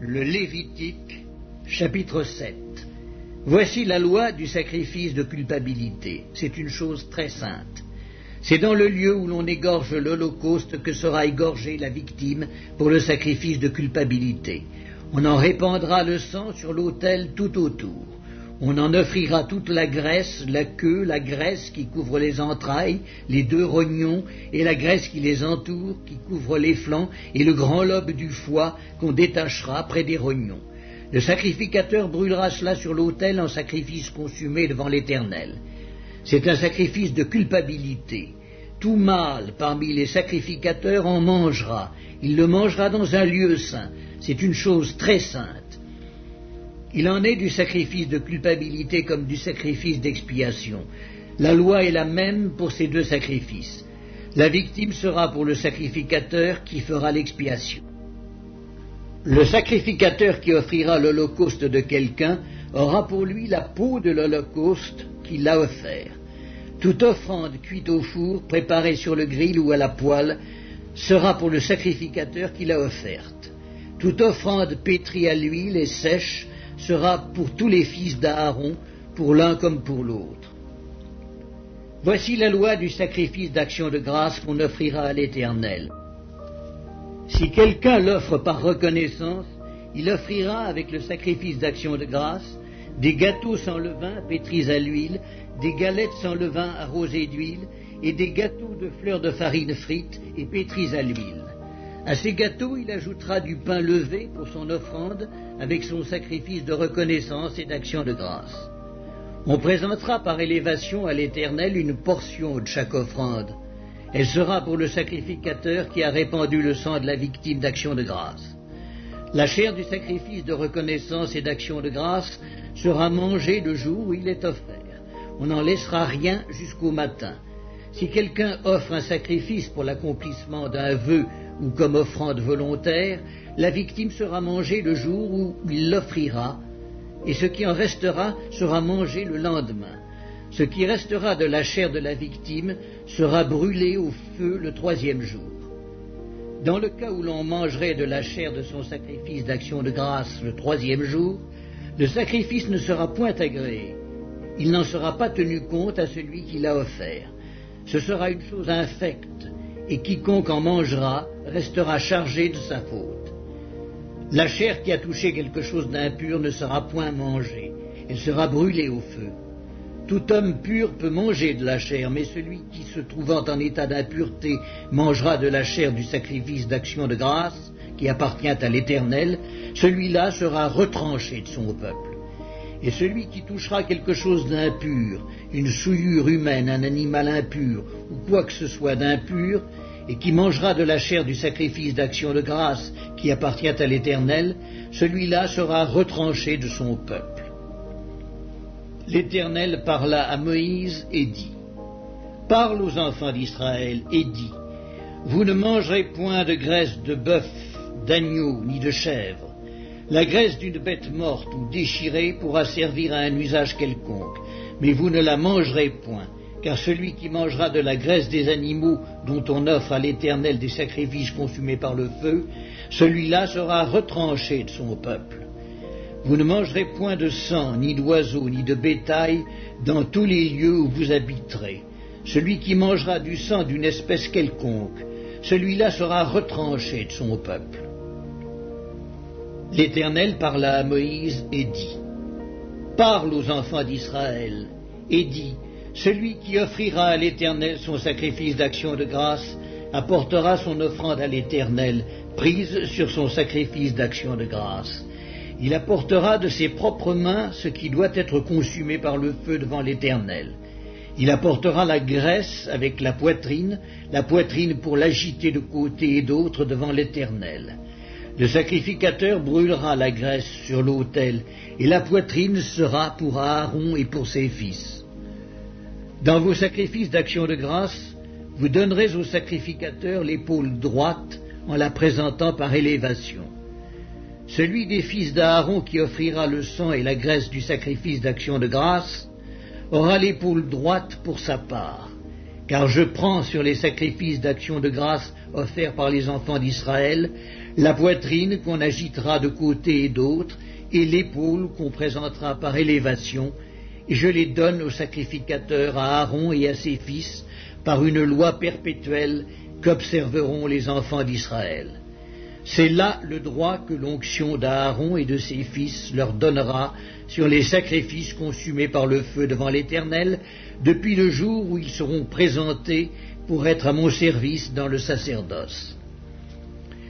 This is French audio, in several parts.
Le Lévitique, chapitre 7. Voici la loi du sacrifice de culpabilité. C'est une chose très sainte. C'est dans le lieu où l'on égorge l'holocauste que sera égorgée la victime pour le sacrifice de culpabilité. On en répandra le sang sur l'autel tout autour. On en offrira toute la graisse, la queue, la graisse qui couvre les entrailles, les deux rognons, et la graisse qui les entoure, qui couvre les flancs, et le grand lobe du foie qu'on détachera près des rognons. Le sacrificateur brûlera cela sur l'autel en sacrifice consumé devant l'Éternel. C'est un sacrifice de culpabilité. Tout mâle parmi les sacrificateurs en mangera. Il le mangera dans un lieu saint. C'est une chose très sainte. Il en est du sacrifice de culpabilité comme du sacrifice d'expiation. La loi est la même pour ces deux sacrifices. La victime sera pour le sacrificateur qui fera l'expiation. Le sacrificateur qui offrira l'holocauste de quelqu'un aura pour lui la peau de l'holocauste qu'il a offert. Toute offrande cuite au four, préparée sur le grill ou à la poêle, sera pour le sacrificateur qui l'a offerte. Toute offrande pétrie à l'huile et sèche sera pour tous les fils d'Aaron, pour l'un comme pour l'autre. Voici la loi du sacrifice d'action de grâce qu'on offrira à l'Éternel. Si quelqu'un l'offre par reconnaissance, il offrira avec le sacrifice d'action de grâce des gâteaux sans levain pétris à l'huile, des galettes sans levain arrosées d'huile, et des gâteaux de fleurs de farine frites et pétris à l'huile. À ces gâteaux, il ajoutera du pain levé pour son offrande avec son sacrifice de reconnaissance et d'action de grâce. On présentera par élévation à l'Éternel une portion de chaque offrande. Elle sera pour le sacrificateur qui a répandu le sang de la victime d'action de grâce. La chair du sacrifice de reconnaissance et d'action de grâce sera mangée le jour où il est offert. On n'en laissera rien jusqu'au matin. Si quelqu'un offre un sacrifice pour l'accomplissement d'un vœu ou comme offrande volontaire, la victime sera mangée le jour où il l'offrira, et ce qui en restera sera mangé le lendemain. Ce qui restera de la chair de la victime sera brûlé au feu le troisième jour. Dans le cas où l'on mangerait de la chair de son sacrifice d'action de grâce le troisième jour, le sacrifice ne sera point agréé. Il n'en sera pas tenu compte à celui qui l'a offert. Ce sera une chose infecte, et quiconque en mangera restera chargé de sa faute. La chair qui a touché quelque chose d'impur ne sera point mangée, elle sera brûlée au feu. Tout homme pur peut manger de la chair, mais celui qui, se trouvant en état d'impureté, mangera de la chair du sacrifice d'action de grâce, qui appartient à l'Éternel, celui-là sera retranché de son peuple. Et celui qui touchera quelque chose d'impur, une souillure humaine, un animal impur, ou quoi que ce soit d'impur, et qui mangera de la chair du sacrifice d'action de grâce qui appartient à l'Éternel, celui-là sera retranché de son peuple. L'Éternel parla à Moïse et dit, « Parle aux enfants d'Israël et dis, vous ne mangerez point de graisse de bœuf, d'agneau, ni de chèvre. La graisse d'une bête morte ou déchirée pourra servir à un usage quelconque, mais vous ne la mangerez point, car celui qui mangera de la graisse des animaux dont on offre à l'Éternel des sacrifices consumés par le feu, celui-là sera retranché de son peuple. Vous ne mangerez point de sang, ni d'oiseaux, ni de bétail, dans tous les lieux où vous habiterez. Celui qui mangera du sang d'une espèce quelconque, celui-là sera retranché de son peuple. » L'Éternel parla à Moïse et dit, « Parle aux enfants d'Israël et dis, celui qui offrira à l'Éternel son sacrifice d'action de grâce apportera son offrande à l'Éternel, prise sur son sacrifice d'action de grâce. Il apportera de ses propres mains ce qui doit être consumé par le feu devant l'Éternel. Il apportera la graisse avec la poitrine pour l'agiter de côté et d'autre devant l'Éternel. Le sacrificateur brûlera la graisse sur l'autel, et la poitrine sera pour Aaron et pour ses fils. Dans vos sacrifices d'action de grâce, vous donnerez au sacrificateur l'épaule droite en la présentant par élévation. Celui des fils d'Aaron qui offrira le sang et la graisse du sacrifice d'action de grâce aura l'épaule droite pour sa part, Car je prends sur les sacrifices d'action de grâce offerts par les enfants d'Israël la poitrine qu'on agitera de côté et d'autre, et l'épaule qu'on présentera par élévation, et je les donne au sacrificateur, à Aaron et à ses fils, par une loi perpétuelle qu'observeront les enfants d'Israël. C'est là le droit que l'onction d'Aaron et de ses fils leur donnera sur les sacrifices consumés par le feu devant l'Éternel, depuis le jour où ils seront présentés pour être à mon service dans le sacerdoce.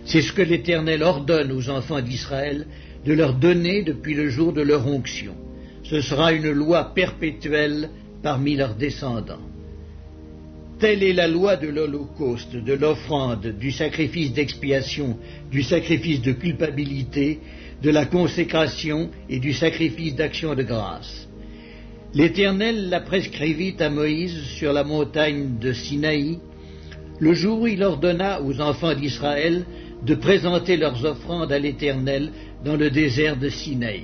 C'est ce que l'Éternel ordonne aux enfants d'Israël de leur donner depuis le jour de leur onction. Ce sera une loi perpétuelle parmi leurs descendants. Telle est la loi de l'holocauste, de l'offrande, du sacrifice d'expiation, du sacrifice de culpabilité, de la consécration et du sacrifice d'action de grâce. L'Éternel la prescrivit à Moïse sur la montagne de Sinaï, le jour où il ordonna aux enfants d'Israël de présenter leurs offrandes à l'Éternel dans le désert de Sinaï.